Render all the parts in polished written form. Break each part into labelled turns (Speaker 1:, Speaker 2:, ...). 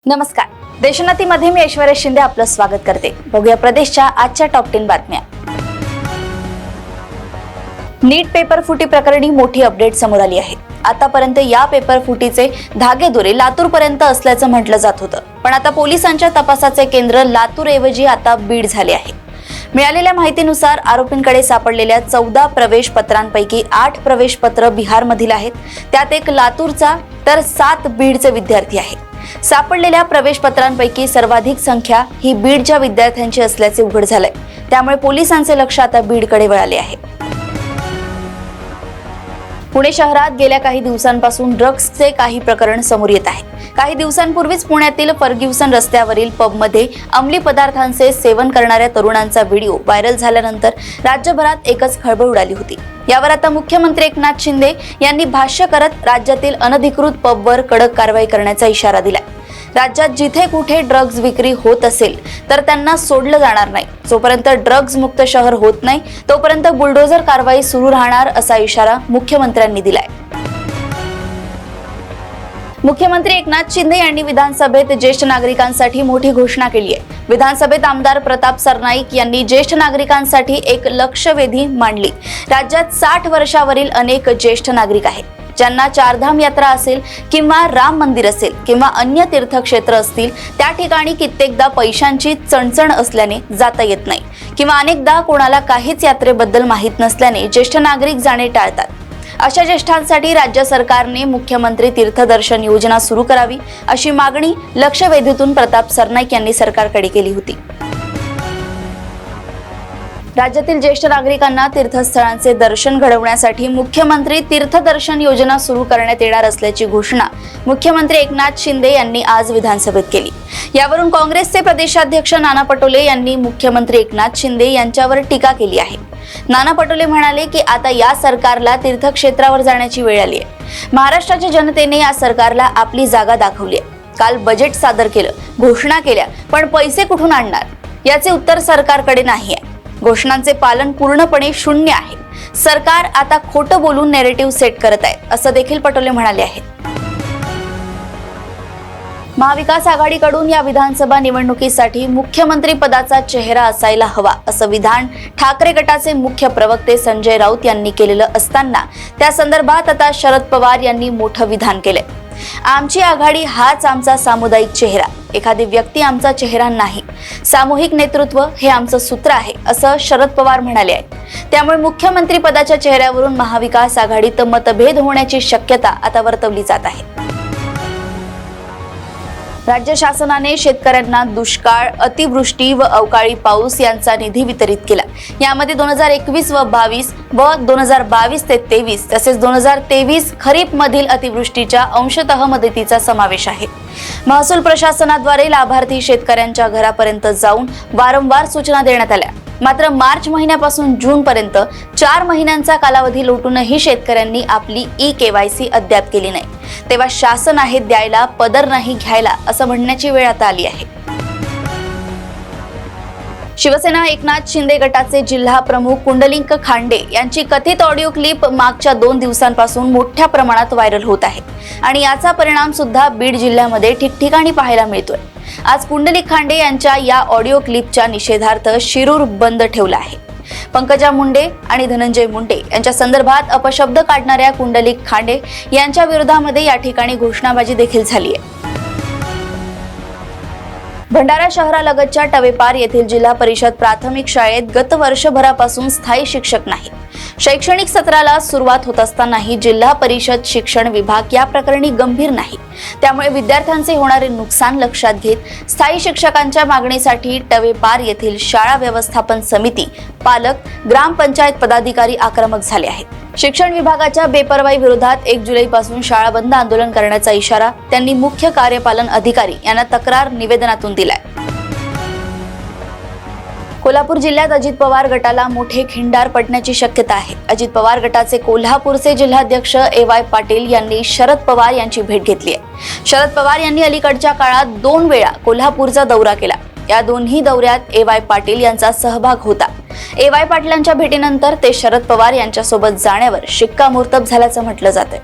Speaker 1: नमस्कार. देशोन्नतीमध्ये मी ऐश्वर्या शिंदे आपलं स्वागत करते. बघूया प्रदेशच्या आजच्या टॉप 10 बातम्या. नीट पेपर फुटी प्रकरणी मोठी अपडेट समोर आली आहे. आतापर्यंत या पेपर फुटीचे धागेदोरे लातूर पर्यंत असल्याचं म्हटलं जात होतं, पण आता पोलिसांच्या तपासाचे केंद्र लातूर ऐवजी आता बीड झाले आहे. मिळालेल्या माहितीनुसार आरोपींकडे सापडलेल्या 14 प्रवेश पत्रांपैकी 8 प्रवेश पत्र बिहारमधील आहेत. त्यात एक लातूरचा तर 7 बीडचे विद्यार्थी आहेत. सापडलेल्या प्रवेश पत्रांपैकी सर्वाधिक संख्या ही बीडच्या विद्यार्थ्यांची असल्याचे उघड झालंय. त्यामुळे पोलिसांचे लक्ष आता बीडकडे वळाले आहे. पुणे शहरात गेल्या काही दिवसांपासून ड्रग्जचे काही प्रकरण समोर येत आहे. काही दिवसांपूर्वीच पुण्यातील फर्ग्युसन रस्त्यावरील पबमध्ये अंमली पदार्थांचे सेवन करणाऱ्या तरुणांचा व्हिडिओ व्हायरल झाल्यानंतर राज्यभरात एकच खळबळ उडाली होती. यावर आता मुख्यमंत्री एकनाथ शिंदे यांनी भाष्य करत राज्यातील अनधिकृत पबवर कडक कारवाई करण्याचा इशारा दिलाय. राज्यात जिथे कुठे ड्रग्ज विक्री होत असेल तर त्यांना सोडलं जाणार नाही. जोपर्यंत ड्रग्ज मुक्त शहर होत नाही तोपर्यंत बुलडोझर कारवाई सुरू राहणार असा इशारा मुख्यमंत्र्यांनी दिलाय. मुख्यमंत्री एकनाथ शिंदे यांनी विधानसभेत ज्येष्ठ नागरिकांसाठी मोठी घोषणा केली आहे. विधानसभेत आमदार प्रताप सरनाईक यांनी ज्येष्ठ नागरिकांसाठी एक लक्षवेधी मांडली. राज्यात 60 वर्षावरील अनेक ज्येष्ठ नागरिक आहेत, ज्यांना चारधाम यात्रा असेल किंवा राम मंदिर असेल किंवा अन्य तीर्थक्षेत्र असतील त्या ठिकाणी कित्येकदा पैशांची चणचण असल्याने जाता येत नाही किंवा अनेकदा कोणाला काहीच यात्रेबद्दल माहीत नसल्याने ज्येष्ठ नागरिक जाणे टाळतात. अशा ज्येष्ठांसाठी राज्य सरकारने मुख्यमंत्री तीर्थदर्शन योजना सुरू करावी अशी मागणी लक्षवेधीतून प्रताप सरनाईक यांनी सरकारकडे केली होती. राज्यातील ज्येष्ठ नागरिकांना तीर्थस्थळांचे दर्शन घडवण्यासाठी मुख्यमंत्री तीर्थदर्शन योजना सुरू करण्यात येणार असल्याची घोषणा मुख्यमंत्री एकनाथ शिंदे यांनी आज विधानसभेत केली. यावरून काँग्रेसचे प्रदेशाध्यक्ष नाना पटोले यांनी मुख्यमंत्री एकनाथ शिंदे यांच्यावर टीका केली आहे. नाना पटोले म्हणाले की आता या सरकारला तीर्थक्षेत्रावर जाण्याची वेळ आली आहे. महाराष्ट्राच्या जनतेने या सरकारला आपली जागा दाखवली आहे. काल बजेट सादर केलं, घोषणा केल्या, पण पैसे कुठून आणणार याचे उत्तर सरकारकडे नाही आहे. घोषणांचे पालन पूर्णपणे शून्य आहे. सरकार आता खोटं बोलून नॅरेटिव्ह सेट करत आहे असं देखील पटोले म्हणाले आहेत. महाविकास आघाडीकडून या विधानसभा निवडणुकीसाठी मुख्यमंत्री पदाचा चेहरा असायला हवा असं विधान ठाकरे गटाचे मुख्य प्रवक्ते संजय राऊत यांनी केलेलं असताना त्या संदर्भात आता शरद पवार यांनी मोठं विधान केलंय. आमची आघाडी हाच आमचा सामुदायिक चेहरा, एखादी व्यक्ती आमचा चेहरा नाही. सामूहिक नेतृत्व हे आमचं सूत्र आहे असं शरद पवार म्हणाले आहेत. त्यामुळे मुख्यमंत्री पदाच्या चेहऱ्यावरून महाविकास आघाडीत मतभेद होण्याची शक्यता आता वर्तवली जात आहे. राज्य शासनाने शेतकऱ्यांना दुष्काळ, अतिवृष्टी व अवकाळी पाऊस यांचा निधी वितरित केला. यामध्ये 2021 व 22 व 2022 ते 23 तसेच 2023 खरीप मधील अतिवृष्टीच्या अंशतः मदतीचा समावेश आहे. महसूल प्रशासनाद्वारे लाभार्थी शेतकऱ्यांच्या घरापर्यंत जाऊन वारंवार सूचना देण्यात आल्या. मात्र मार्च महिन्यापासून जून पर्यंत 4 महिन्यांचा कालावधी लोटूनही शेतकऱ्यांनी आपली ई-KYC अद्याप केली नाही. तेव्हा शासन आहे द्यायला, पदर नाही घ्यायला असं म्हणण्याची वेळ आता आली आहे. शिवसेना एकनाथ शिंदे गटाचे जिल्हा प्रमुख कुंडलिक खांडे यांची कथित ऑडिओ क्लिप मागच्या 2 दिवसांपासून मोठ्या प्रमाणात व्हायरल होत आहे आणि याचा परिणाम सुद्धा बीड जिल्ह्यामध्ये ठिकठिकाणी पाहायला मिळतोय. आज कुंडलिक खांडे यांच्या या ऑडिओ क्लिपच्या निषेधार्थ शिरूर बंद ठेवला आहे. पंकजा मुंडे आणि धनंजय मुंडे यांच्या संदर्भात अपशब्द काढणाऱ्या कुंडलिक खांडे यांच्या विरोधामध्ये या ठिकाणी घोषणाबाजी देखील झाली आहे. भंडारा शहरालगतच्या टवेपार येथील जिल्हा परिषद प्राथमिक शाळेत गत वर्षभरापासून स्थायी शिक्षक नाही. शैक्षणिक सत्राला सुरुवात होत असतानाही जिल्हा परिषद शिक्षण विभाग या प्रकरणी गंभीर नाही. त्यामुळे विद्यार्थ्यांचे होणारे नुकसान लक्षात घेत स्थायी शिक्षकांच्या मागणीसाठी टवेपार येथील शाळा व्यवस्थापन समिती, पालक, ग्रामपंचायत पदाधिकारी आक्रमक झाले आहेत. शिक्षण विभागाच्या बेपर्वाई विरोधात 1 जुलैपासून शाळा बंद आंदोलन करण्याचा इशारा त्यांनी मुख्य कार्यपालन अधिकारी यांना तक्रार निवेदनातून दिलाय. कोल्हापूर जिल्ह्यात अजित पवार गटाला मोठे खिंडार पडण्याची शक्यता आहे. अजित पवार गटाचे कोल्हापूरचे जिल्हाध्यक्ष AY पाटील यांनी शरद पवार यांची भेट घेतली आहे. शरद पवार यांनी अलीकडच्या काळात 2 वेळा कोल्हापूरचा दौरा केला. या दोन्ही दौऱ्यात AY पाटील यांचा सहभाग होता. AY पाटलांच्या भेटीनंतर ते शरद पवार यांच्यासोबत जाण्यावर शिक्कामोर्तब झाल्याचं म्हटलं जातंय.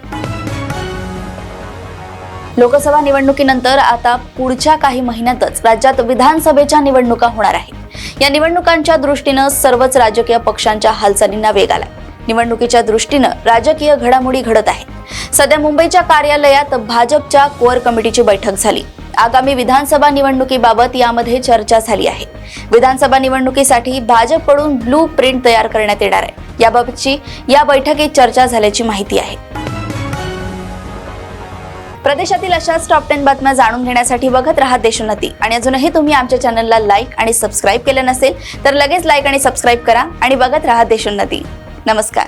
Speaker 1: लोकसभा निवडणुकीनंतर आता पुढच्या काही महिन्यातच राज्यात विधानसभेच्या निवडणुका होणार आहेत. या निवडणुकांच्या दृष्टीनं सर्वच राजकीय पक्षांच्या हालचालींना वेग आलाय. निवडणुकीच्या दृष्टीनं राजकीय घडामोडी घडत आहेत. सध्या मुंबईच्या कार्यालयात भाजपच्या कोअर कमिटीची बैठक झाली. आगामी विधानसभा निवडणुकीबाबत यामध्ये चर्चा झाली आहे. विधानसभा निवडणुकीसाठी भाजपकडून ब्लू प्रिंट तयार करण्यात येणार आहे. याबाबतची या बैठकीत चर्चा झाल्याची माहिती आहे. प्रदेशातील अशाच टॉप 10 बातम्या जाणून घेण्यासाठी बघत रहा देशोन्नती. आणि अजूनही तुम्ही आमच्या चॅनलला लाईक आणि सबस्क्राईब केलं नसेल तर लगेच लाईक आणि सबस्क्राईब करा आणि बघत रहा देशोन्नती. नमस्कार.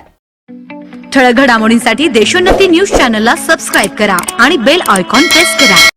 Speaker 2: ठळक घडामोडींसाठी देशोन्नती न्यूज चॅनलला सबस्क्राईब करा आणि बेल आयकॉन प्रेस करा.